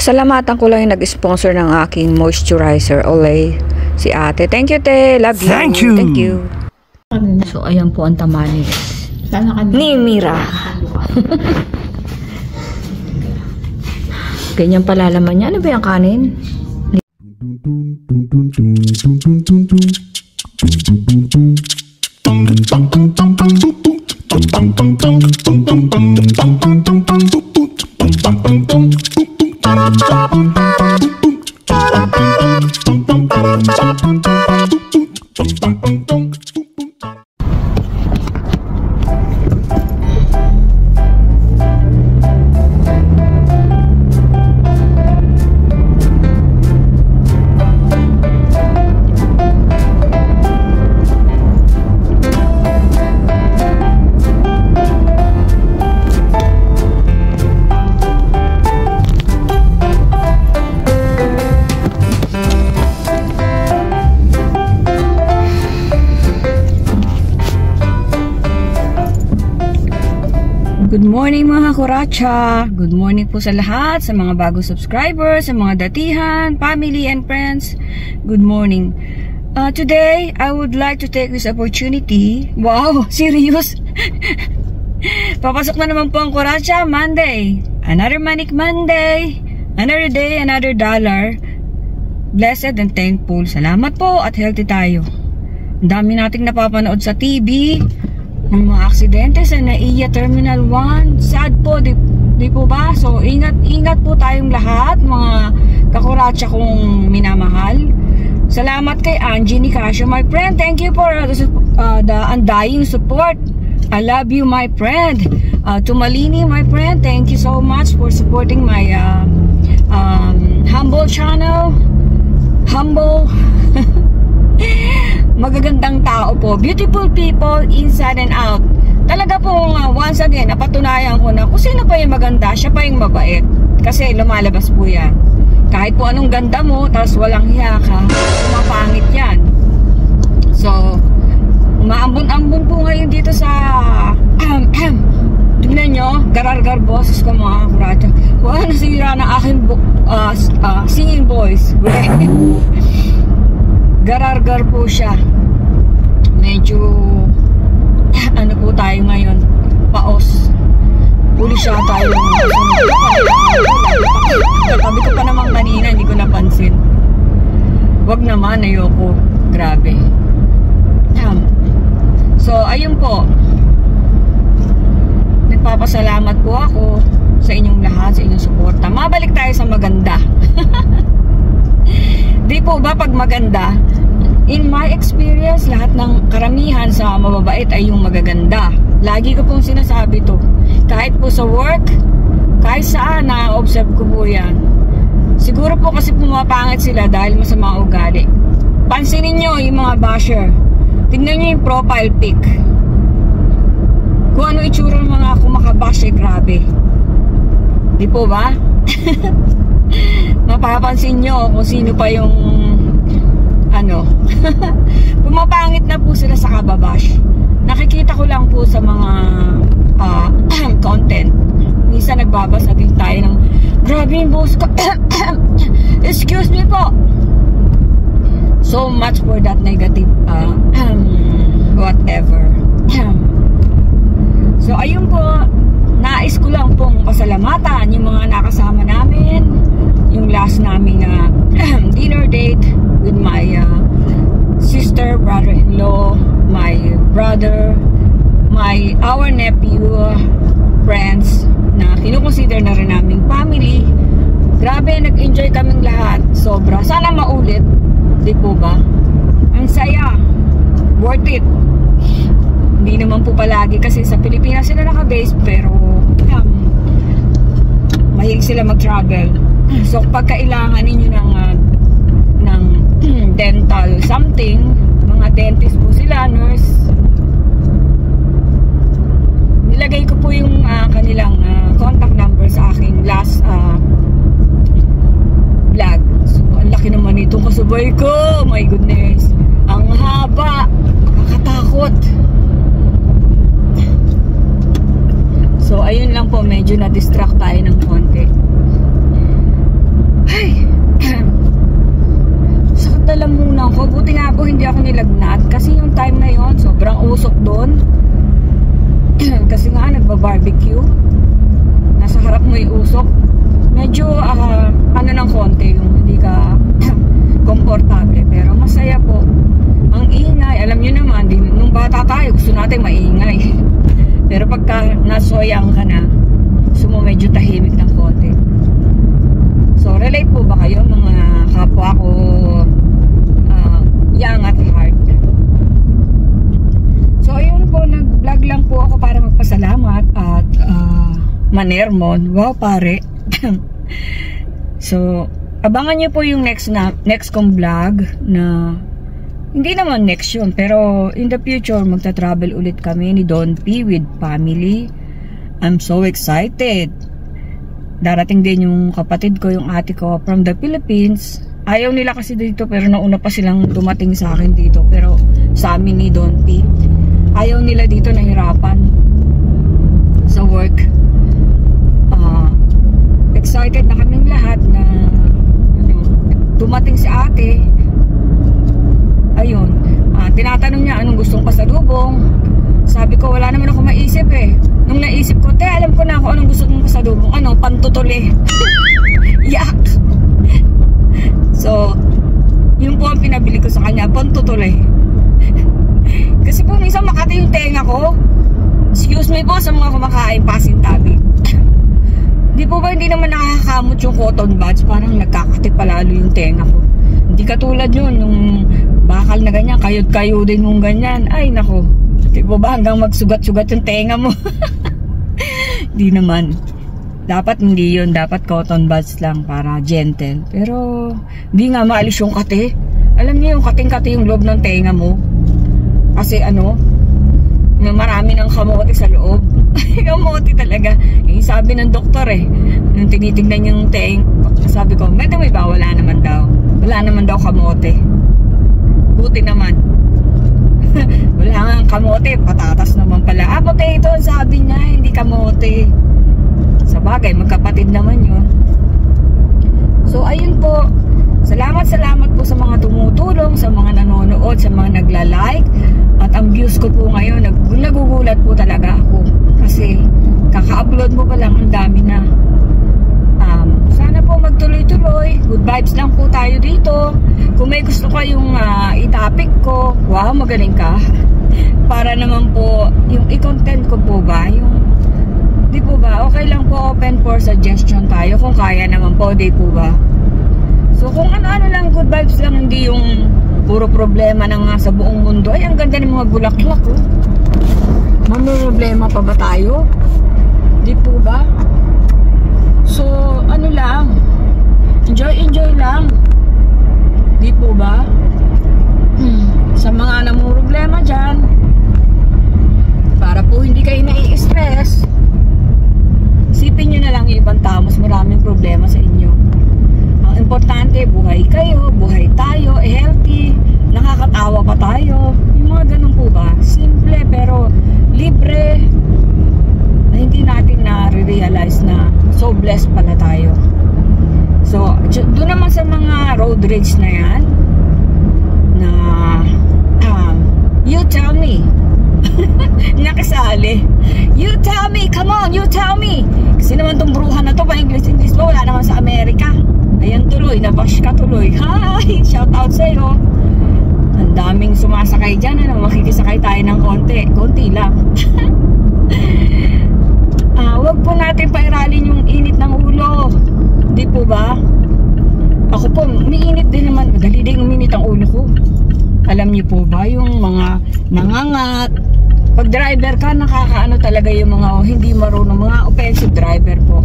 Pasalamatan ko lang yung nag-sponsor ng aking moisturizer, Olay. Si ate. Thank you, te. Love you. Thank you. Thank you. So, ayan po ang tamales. Ni Mira. Ganyan pala laman niya. Ano ba yung kanin? Good morning mga kuracha! Good morning po sa lahat, sa mga bagong subscribers, sa mga datihan, family and friends. Good morning. Today, I would like to take this opportunity. Wow, serious? Papasok na naman po ang kuracha, Monday. Another Manic Monday. Another day, another dollar. Blessed and thankful. Salamat po at healthy tayo. Ang dami nating napapanood sa TV. Ng mga aksidente sa NAIA Terminal 1. Sad po, di po ba? So, ingat po tayong lahat, mga kakuracha kong minamahal. Salamat kay Angie Nicasio, my friend. Thank you for the undying support. I love you, my friend. To Malini, my friend, thank you so much for supporting my humble channel. Humble. Magagandang tao po. Beautiful people inside and out. Talaga po, once again, napatunayan ko na kung sino pa yung maganda, siya pa yung mabait. Kasi lumalabas po yan. Kahit po anong ganda mo, tapos walang hiya ka, mapangit yan. So, umaambon-ambon po ngayon dito sa tignan nyo, garargar boses ko mga kuracha. Wow, nasira ng aking singing voice. Garargar po siya. Medyo ano po tayo ngayon, paos. Uli siya tayo. Tabi ko pa naman kanina, hindi ko napansin. Wag naman, ayoko. Grabe. So, ayun po. Nagpapasalamat po ako sa inyong lahat, sa inyong suporta. Mabalik tayo sa maganda. Di po ba pag maganda, in my experience, lahat ng karamihan sa mababait ay yung magaganda. Lagi ko pong sinasabi to. Kahit po sa work, kahit saan, na-observe ko po yan. Siguro po kasi pumapangit sila dahil masama ugali. Pansinin nyo yung mga basher. Tingnan nyo yung profile pic. Kung ano itsura ng mga kumakabash, grabe. Di po ba? Mapapansin nyo kung sino pa yung pumapangit na po sila sa kababash. Nakikita ko lang po sa mga content. Minsan nagbabasa din tayo ng grabe yung boss ko. Excuse me po. So much for that negative whatever. So ayun po, nais ko lang pong pasalamatan yung mga nakasama namin, yung last naming dinner date with my sister, brother-in-law, my brother, our nephew, friends na kinukonsider na rin naming family. Grabe, nag-enjoy kaming lahat. Sobra. Sana maulit. Di po ba? Ang saya. Worth it. Hindi naman po palagi kasi sa Pilipinas sila naka-base, pero mahilig sila mag-travel. So pag kailangan ninyo ng dental something, mga dentist po sila, nurse, nilagay ko po yung kanilang contact number sa aking last vlog. So ang laki naman itong kasubay ko, oh my goodness, ang haba, nakakatakot. So ayun lang po, medyo na-distract tayo ng konti. tinatamnan ko. Buti nga po hindi ako nilagnat. Kasi yung time na yon sobrang usok doon. Kasi nga nagba-barbecue. Nasa harap mo yung usok. Medyo ano ng konti yung hindi ka komportable. Pero masaya po. Ang ingay. Alam nyo naman, nung bata tayo gusto natin maingay. Pero pagka nasoyang ka na, gusto mo medyo tahimik ng konti. So, relate po ba kayo mga kapwa ko young at heart? So, ayun po, nag-vlog lang po ako para magpasalamat at manermon. Wow, pare. So, abangan nyo po yung next kong vlog na hindi naman next yun, pero in the future, magta-travel ulit kami ni Don P with family. I'm so excited. Darating din yung kapatid ko, yung ate ko from the Philippines. Ayaw nila kasi dito pero nauna pa silang dumating sa akin dito. Pero sa amin ni Don P, ayaw nila dito, nahirapan sa work. Excited na kaming lahat na dumating si ate. Ayun, tinatanong niya anong gustong pasalubong. Sabi ko wala naman ako maisip eh. Nung naisip ko, alam ko na ako anong gusto kong pasalubong. Ano, pantutuli. Yak! So, yun po ang pinabili ko sa kanya, pantutuli. Kasi po minsan makati yung tenga ko. Excuse me po sa mga kumakain pasintabi. Di po ba hindi naman nakakakamot yung cotton buds? Parang nagkakati palalo yung tenga ko. Hindi katulad yun, yung bakal na ganyan, kayod-kayo din mong ganyan. Ay, nako. Di po ba hanggang magsugat-sugat yung tenga mo? Di naman. Dapat hindi yun. Dapat cotton buds lang para gentle. Pero, hindi nga maalis yung kate. Alam niyo yung kating-kati yung loob ng tenga mo. Kasi marami ng kamote sa loob. Kamote talaga. Sabi ng doktor nung tinitignan yung sabi ko, may ba? Wala naman daw. Wala naman daw kamote. Buti naman. Wala nga kamote, patatas naman pala. Potato, sabi niya, hindi kamote. Sa bagay, magkapatid naman yun. So, ayun po. Salamat po sa mga tumutulong, sa mga nanonood, sa mga nagla-like. At ang views ko po ngayon, nagugulat po talaga ako. Kasi, kaka-upload mo pa lang, ang dami na. Sana po magtuloy-tuloy. Good vibes lang po tayo dito. Kung may gusto kayong i-topic ko, wow, magaling ka. Para naman po, yung i-content ko po ba, di po ba, okay lang po, open for suggestion tayo. Kung kaya naman po, di po ba. So, kung ano-ano lang, good vibes lang, hindi yung puro problema na nga sa buong mundo. Ay, ang ganda ng mga bulaklak, oh. Problema pa ba tayo? Di po ba? So, ano lang, enjoy lang. Di po ba? Sa mga namumroblema dyan, para po hindi kayo nai-stress, isipin nyo na lang yung ibang tao, mas maraming problema sa inyo. Ang importante, buhay kayo, buhay tayo, healthy, nakakatawa pa tayo. Yung mga ganun po ba? Simple pero libre, na hindi natin na-realize na so blessed pala tayo. So, doon naman sa mga road rage na yan, na you tell me. Nakasali. You tell me, come on, you tell me. Kasi naman tong bruha na to, pa-English mo, wala naman sa Amerika. Ayan tuloy, nabash ka tuloy. Hi, shout out sa'yo. Ang daming sumasakay dyan, makikisakay tayo ng konti lang. Huwag po natin pairalin yung init ng ulo. Di po ba? Ako po, umiinit din naman. Madali din uminit ang ulo ko. Alam niyo po ba, yung mga nangangat. Pag driver ka, nakakaano talaga yung mga hindi marunong, mga offensive driver po.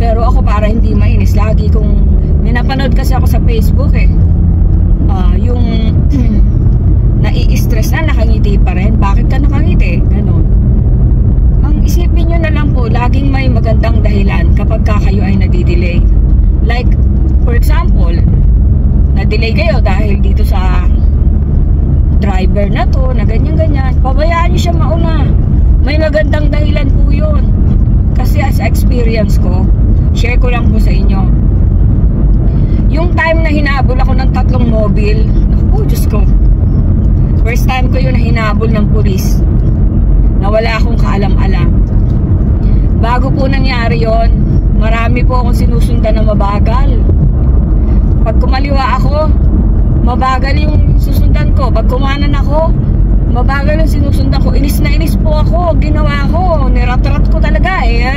Pero ako para hindi mainis, lagi kung may napanood kasi ako sa Facebook yung nai-stress na, nakangiti pa rin. Bakit ka nakangiti? Ganon. Ang isipin nyo na lang po, laging may magandang dahilan kapag kayo ay nadidelay. Like, for example, na-delay kayo dahil dito sa driver na to, na ganyan-ganyan. Pabayaan nyo siya mauna. May magandang dahilan po yun. Kasi as experience ko, share ko lang po sa inyo. Yung time na hinabol ako ng 3 mobil, oh Diyos ko, first time ko yun na hinabol ng pulis na wala akong kaalam-alam. Bago po nangyari yon, marami po akong sinusundan na mabagal. Pag kumaliwa ako, mabagal yung susundan ko. Pag kumanan ako, mabagal yung sinusundan ko. Inis na inis po ako. Ginawa ko, nirat-rat ko talaga eh.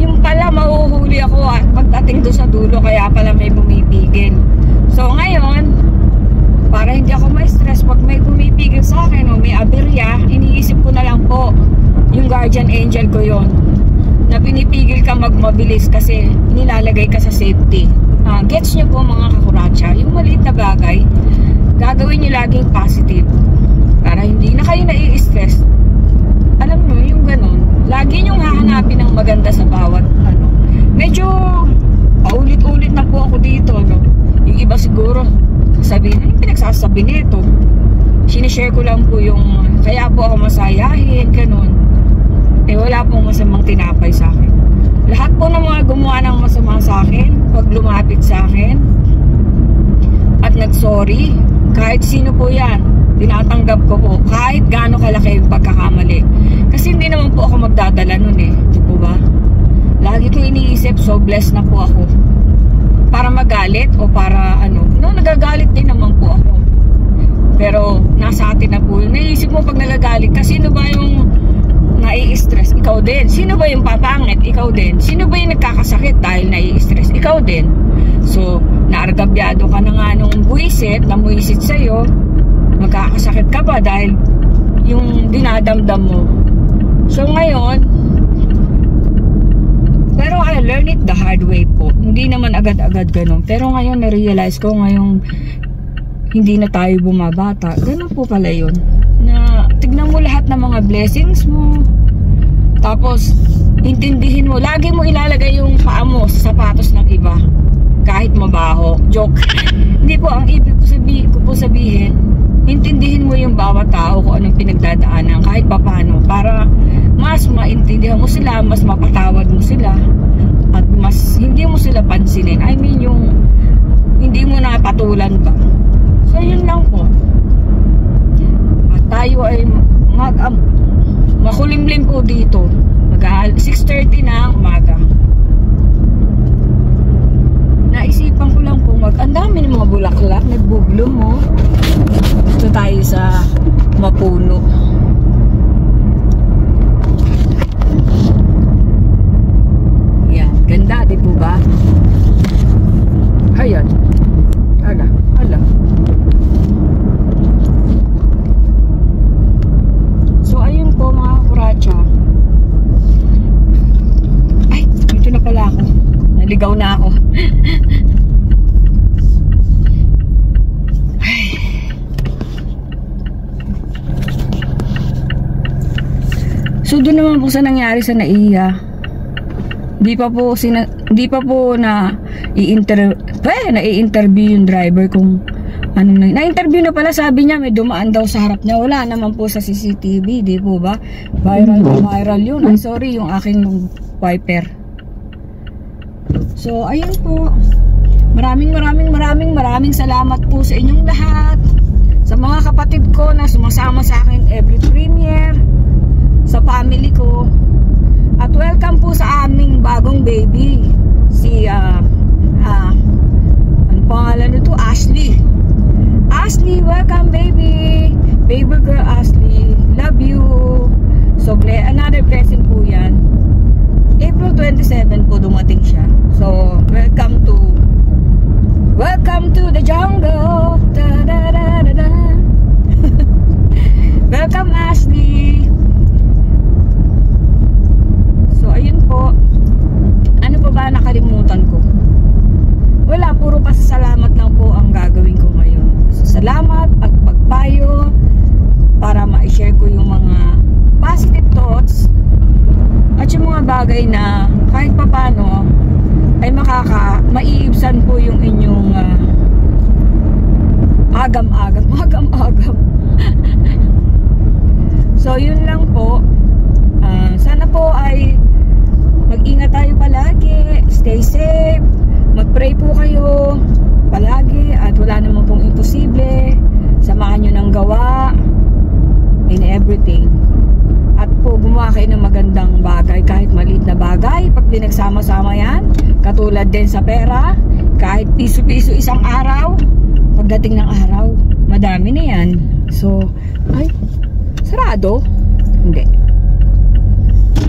Yung pala mahuhuli ako at pagdating doon sa dulo, kaya pala may bumipigil. So ngayon, para hindi ako ma-stress pag may pumipigil sa akin o may aberya, iniisip ko na lang po yung guardian angel ko yon, na pinipigil ka magmabilis kasi nilalagay ka sa safety. Gets nyo po mga kakuracha, yung maliit na bagay gagawin nyo laging positive para hindi na kayo nai-stress. Alam mo yung ganun, lagi nyong hahanapin ang maganda sa bawat ano. Medyo paulit-ulit na po ako dito, no? Yung iba siguro sabihin, ano yung pinagsasabi nito? Sinishare ko lang po yung kaya po ako masayahin, ganun. Eh wala pong masamang tinapay sa akin. Lahat po ng mga gumawa ng masama sa akin, pag lumapit sa akin at nag-sorry, kahit sino po yan, tinatanggap ko po, kahit gaano kalaki yung pagkakamali. Kasi hindi naman po ako magdadala nun eh, di po ba? Lagi ko iniisip, so blessed na po ako. Para magalit o para ano, no, nagagalit din naman po ako. Pero nasa atin na po yun. Naisip mo pag nagagalit ka, sino ba yung nai-stress? Ikaw din. Sino ba yung papangit? Ikaw din. Sino ba yung nagkakasakit dahil nai-stress? Ikaw din. So, naargabyado ka na nga nung buwisit, namuisit sa'yo, magkakasakit ka ba dahil yung dinadamdam mo. So, ngayon, pero I learned it the hard way po. Hindi naman agad-agad ganun. Pero ngayon, na-realize ko ngayong hindi na tayo bumabata. Ganun po pala yun. Na tignan mo lahat ng mga blessings mo. Tapos, intindihin mo. Lagi mo ilalagay yung paa mo sa sapatos ng iba. Kahit mabaho. Joke. Hindi po, ang ibig ko sabihin, intindihin mo yung bawat tao kung anong pinagdadaanan. Kahit papano. Para mas maintindihan mo sila, mas mapatawad mo sila. At mas hindi mo sila pansinin. I mean, yung hindi mo napatulan ba. So, yun lang po. At tayo ay makulimlim po dito. 6:30 na ang umaga. Naisipan ko lang po ang dami ng mga bulaklak, nagbubloom mo. Ito tayo sa Mapuno. Yan, ganda, di po ba? Ayan. Hala. So, ayun po mga kuracha. Ay, dito na pala ako. Naligaw na ako. So, doon naman po sa nangyari sa NAIA. Di pa po na i-interview yung driver kung ano na-interview na pala, sabi niya may dumaan daw sa harap niya. Wala naman po sa CCTV, di po ba? Viral yun. Ay, sorry, yung aking wiper. So, ayun po. Maraming salamat po sa inyong lahat. Sa mga kapatid ko na sumasama sa akin every premiere. Sa family ko. At welcome po sa aming bagong baby. Si, ano pangalan nito? Ashley. Ashley, welcome baby. Baby girl Ashley. Love you. So, another blessing po yan. April 27 po dumating siya. So, welcome to the jungle. Da, da, da, da, da. Welcome Ashley. So, ayun po. Ano pa ba nakalimutan ko? Wala, puro pasasalamat lang po ang gagawin ko ngayon. Salamat at pagpayo para ma-share ko yung mga positive thoughts at yung mga bagay na kahit papano ay maiibsan po yung inyong agam-agam. So yun lang po. Sana po ay mag-ingat tayo palagi, stay safe, mag-pray po kayo gawa nyo ng gawa in everything. At po gumawa kayo ng magandang bagay, kahit maliit na bagay, pag pinagsama-sama yan, katulad din sa pera, kahit piso-piso isang araw, pagdating ng araw, madami na yan. So, ay, sarado? Hindi.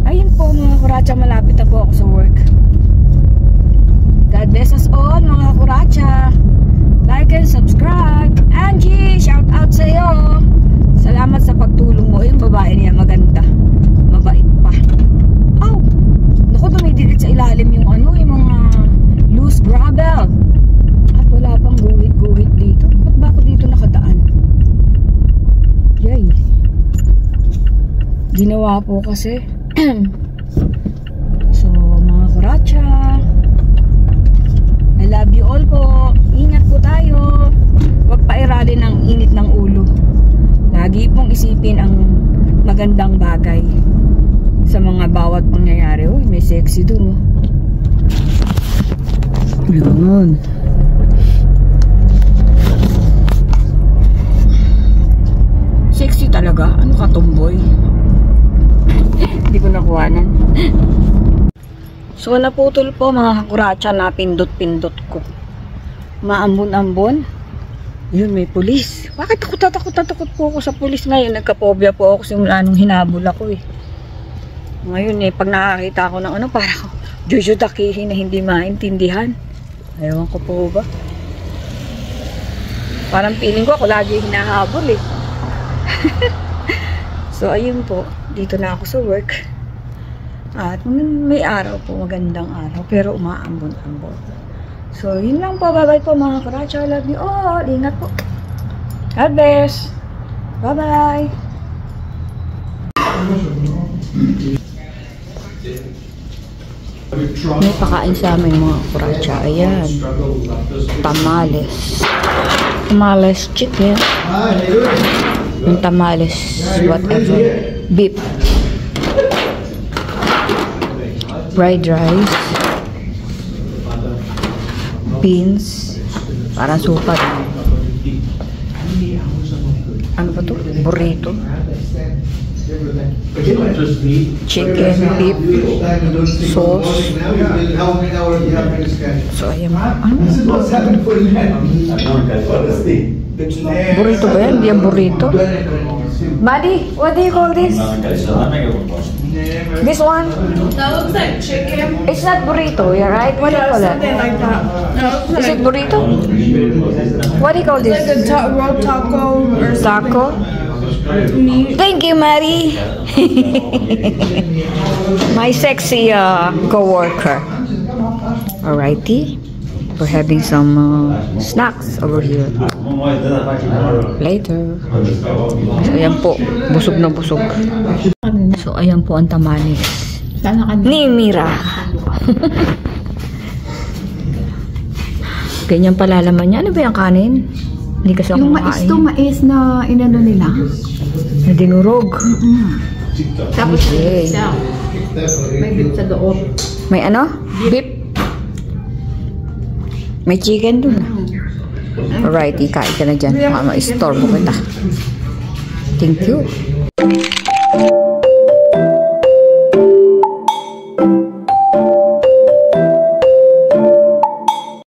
Ayun po mga kuratsa, malapit na po ako sa work. God bless us all mga kuratsa. Like and subscribe. Angie, shout out sa iyo. Salamat sa pagtulong mo. Yung babae niya maganda, mabait pa. Oh, naku, dumidikit sa ilalim yung ano, yung mga loose gravel. At wala pang guhit-guhit dito. Ba't ba ako dito nakadaan? Yay. Ginawa po kasi. So mga kuratsa, I love you all po. Ingat po tayo. Huwag pairalin ng init ng ulo. Lagi pong isipin ang magandang bagay sa mga bawat pangyayari. Uy, may sexy dun, oh. Yun. Sexy talaga. Ano ka, tomboy? Hindi ko nakuhanan. So naputol po mga kakuratsa na pindot-pindot ko. Maambon-ambon. Yun, may pulis. Bakit ako tatakot po ako sa pulis ngayon? Nagka-phobia po ako simula nung hinabol ako eh. Ngayon eh, pag nakakita ako ng ano, parang jujudakihin na hindi maintindihan. Ayaw ko po ba? Parang feeling ko ako lagi hinahabol eh. So ayun po, dito na ako sa work. At may araw po, magandang araw, pero umaambon-ambon. So yun lang po, bye-bye po mga kuratsa. Love you all, ingat po. God bless. Bye-bye. May pakain sa amin mga kuratsa. Ayan, tamales. Tamales chicken. Yung tamales whatever, beef, fried rice, beans, parang supat. Ano ba to? Burrito, chicken, beef, sauce. So ayan. Burrito ba yan? Hindi yan burrito. Buddy, what do you call this? This one? That looks like chicken. It's not burrito, yeah, right? What do you call that? Something like that. No, Is it burrito? What do you call like this? a rolled taco or Taco? meat. Thank you, Maddie. My sexy co-worker. Alrighty. We're having some snacks over here. Later. So, ayan po. Busog na busog. So, ayan po ang tamales ni Mira. Ganyan pala laman niya. Ano ba yung kanin? Hindi kasi ako Yung mais makain. to, mais na inano nila. Na dinurog. Tapos Okay. may beef sa loob. May ano? Beef. May chicken dun. Alright, ikain ka na dyan. Ma-store mo kita. Thank you.